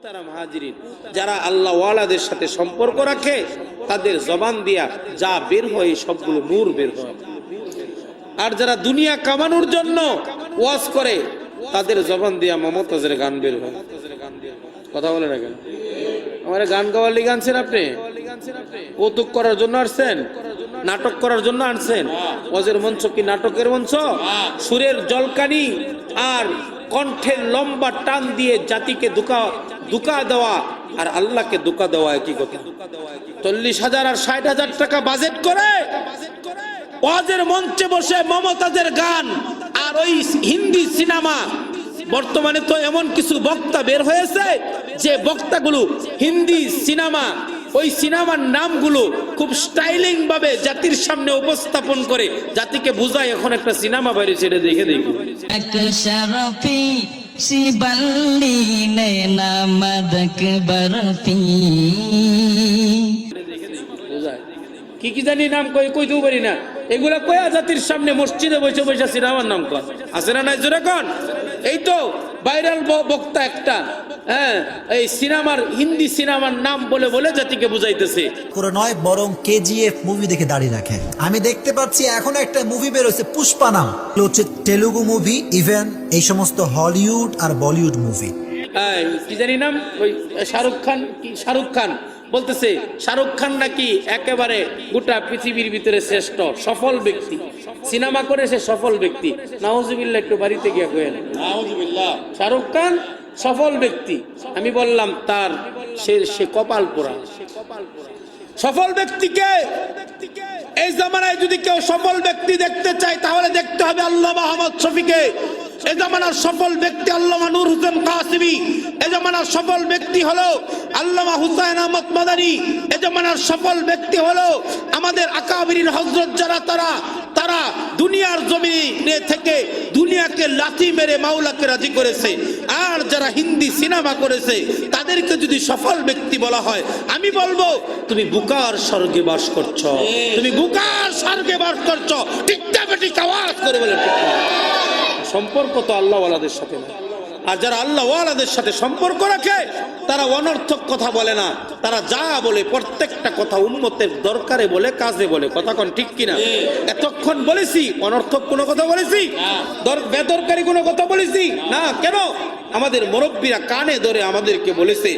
মুহতারাম হাজিরিন, যারা আল্লাহ ওয়ালাদের সাথে সম্পর্ক রাখে তাদের জবান দিয়া যা বের হয় সবগুলো নূর বের হয়। আর যারা দুনিয়া কামানোর জন্য ওয়াজ করে তাদের জবান দিয়া মমতাজের গান বের হয়। কথা বলে না কেন? আমার গান গাওয়ার লিগে আনছেন আপনি? কৌতুক করার জন্য আসছেন? নাটক করার জন্য আনছেন? ওয়াজের মঞ্চ কি নাটকের মঞ্চ? সুরের জলকানি আর কণ্ঠের লম্বা টান দিয়ে জাতিকে দুকা দেওয়া আর আল্লাহকে দুকা দেওয়া একই কথা। 40,000 আর 60,000 টাকা বাজেট করে ওয়াজের মঞ্চে বসে মমতাজের গান আর ওই হিন্দি সিনেমা। বর্তমানে তো এমন কিছু বক্তা বের হয়েছে যে বক্তাগুলো হিন্দি সিনেমা, ওই সিনেমার নামগুলো খুব স্টাইলিং ভাবে জাতির সামনে উপস্থাপন করে জাতিকে বুঝায় এখন একটা সিনেমা বাইরে ছেড়ে দেখে দেখি। কি কি জানি নাম কইতেও পারি না, এগুলা কয়া জাতির সামনে মসজিদে বসে বসে সিনেমার নাম কর আছে না নাই জোরে কোন? এই তো ভাইরাল বক্তা একটা, হ্যাঁ, এই সিনেমার হিন্দি সিনেমার নাম বলে বলে জাতিকে বুঝাইতেছে। করে নয় বরং কেজিএফ মুভি দেখে দাঁড়িয়ে রাখে। আমি দেখতে পাচ্ছি এখন একটা মুভি বের হয়েছে পুষ্পা নাম, হচ্ছে তেলুগু মুভি, ইভেন এই সমস্ত হলিউড আর বলিউড মুভি। কি জানি নাম, ওই শাহরুখ খান বলতেছে শাহরুখ খান নাকি একেবারে গোটা পৃথিবীর ভিতরে শ্রেষ্ঠ সফল ব্যক্তি, সিনেমা করে সে সফল ব্যক্তি। নাউজুবিল্লাহ, একটু বাড়িতে গিয়ে কইেন নাউজুবিল্লাহ। শাহরুখ খান সফল ব্যক্তি, আমি বললাম তার সে কপাল পোড়া। সফল ব্যক্তিকে এই জামানায় যদি কেউ সফল ব্যক্তি দেখতে চায় তাহলে দেখতে হবে আল্লামা আহমদ শফীকে। এই জামানার সফল ব্যক্তি আল্লামা নূর হোসেন কাসিমি। এই জামানার সফল ব্যক্তি হলো আল্লামা হুসাইন আহমদ মাদানী। এই জামানার সফল ব্যক্তি হলো আমাদের আকাবিরিন হযরত যারা তারা দুনিয়ার জমিনে থেকে দুনিয়াকে লাথি মেরে মাওলাকে রাজি করেছে। আর যারা হিন্দি সিনেমা করেছে তাদেরকে যদি সফল ব্যক্তি বলা হয়, আমি বলবো তুমি বুকার স্বর্গে বাস করছো, তুমি বুকার স্বর্গে বাস করছো। ঠিক না বেঠিক? আওয়াজ করে বলে ঠিক না? সম্পর্ক তো আল্লাহ ওয়ালাদের সাথে না। আর যারা আল্লাহ ওয়ালাদের সাথে সম্পর্ক রাখে তারা অনর্থক কথা বলে না, তারা যা বলে প্রত্যেকটা কথা উম্মতের দরকারে বলে, কাজে বলে। কথা কোন ঠিক কিনা? এতক্ষণ বলেছি অনর্থক কোনো কথা বলেছি? বেদরকারি কোনো কথা বলেছি না? কেন? আমাদের মুরব্বীরা কানে ধরে আমাদেরকে বলেছে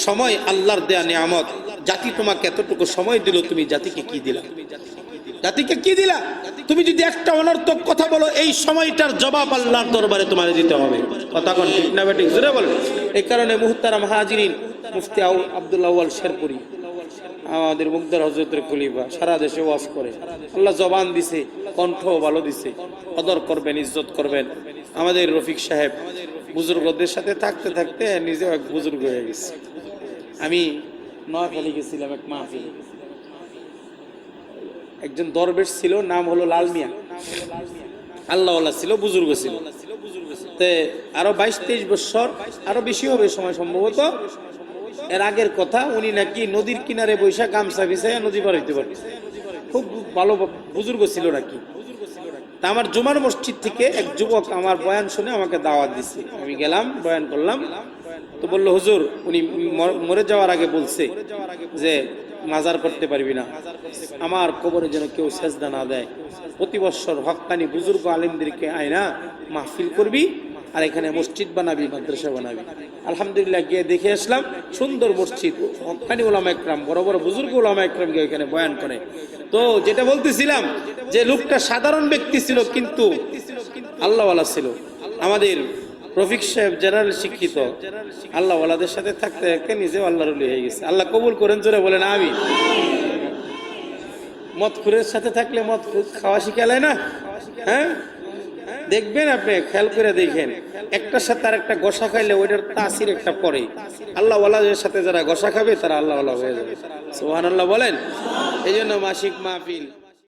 সময় আল্লাহর দেয়া নিয়ামত। জাতি তোমাকে এতটুকু সময় দিল, তুমি জাতিকে কি দিলা? জাতিকে কি দিলা? তুমি যদি একটা অনর্থক কথা বলো এই সময়টার জবাব আল্লাহর দরবারে তোমার দিতে হবে। কথা কোন ঠিক না বেঠিক? জোরে বলেন। এই কারণে মুহতারাম হাজিরিন, মুফতি আব্দুল আউয়াল শেরপুরি আমাদের মুগদার হযরতের খলিফা সারা দেশে ওয়াজ করে। আল্লাহ জবান দিছে, কণ্ঠ ভালো দিছে, কদর করবেন, ইজ্জত করবেন। আমাদের রফিক সাহেব বুজুর্গদের সাথে থাকতে থাকতে নিজেও এক বুজুর্গ হয়ে গেছে। আমি নোয়াখালী গেছিলাম এক মাহফিলে, একজন দরবেশ ছিল, নাম হলো লাল মিয়া। আল্লাহওয়ালা ছিল, বুজুর্গ ছিল। তে আরো 22-23 বছর, আরো বেশি হবে সময় সম্ভবত, এর আগের কথা। উনি নাকি নদীর কিনারে বৈশা গামছা বিছাইয়া নদী পার হইতে পারে। খুব ভালো বুজুর্গ ছিল নাকি। তা আমার জুমার মসজিদ থেকে এক যুবক আমার বয়ান শুনে আমাকে দাওয়াত দিছে। আমি গেলাম, বয়ান করলাম। তো বললো হুজুর, উনি মরে যাওয়ার আগে বলছে যে মাজার করতে পারবি না, আমার কবরে যেন কেউ সেজদা না দেয়। প্রতি বছর হক্কানি বুজুর্গ আলিমদেরকে আয়না মাহফিল করবি আর এখানে মসজিদ বানাবি, মাদ্রাসা বানাবি। আলহামদুলিল্লাহ গিয়ে দেখে আসলাম, সুন্দর মসজিদ, হক্কানি ওলামা একরাম, বড় বড় বুজুর্গ ওলামা একরাম গিয়ে এখানে বয়ান করে। তো যেটা বলতেছিলাম যে লোকটা সাধারণ ব্যক্তি ছিল কিন্তু আল্লাহওয়ালা ছিল। আমাদের রফিক সাহেব জেনারেল শিক্ষিত, আল্লাহ ওয়ালাদের সাথে থাকতে থাকতে নিজেও আল্লাহর ওলি হয়ে গেছে। আল্লাহ কবুল করেন, জোরে বলেন আমিন। মদখুরের সাথে থাকলে মদ খাওয়া শিখালে না? হ্যাঁ, দেখবেন আপনি, খেয়াল করে দেখেন, একটার সাথে আর একটা গোসা খাইলে ওইটার তাসির একটা পরে। আল্লাহ ওয়ালাদের সাথে যারা গোসা খাবে তারা আল্লাহ ওয়ালা হয়ে যাবে। সুবহানাল্লাহ বলেন। এই জন্য মাসিক মাহফিল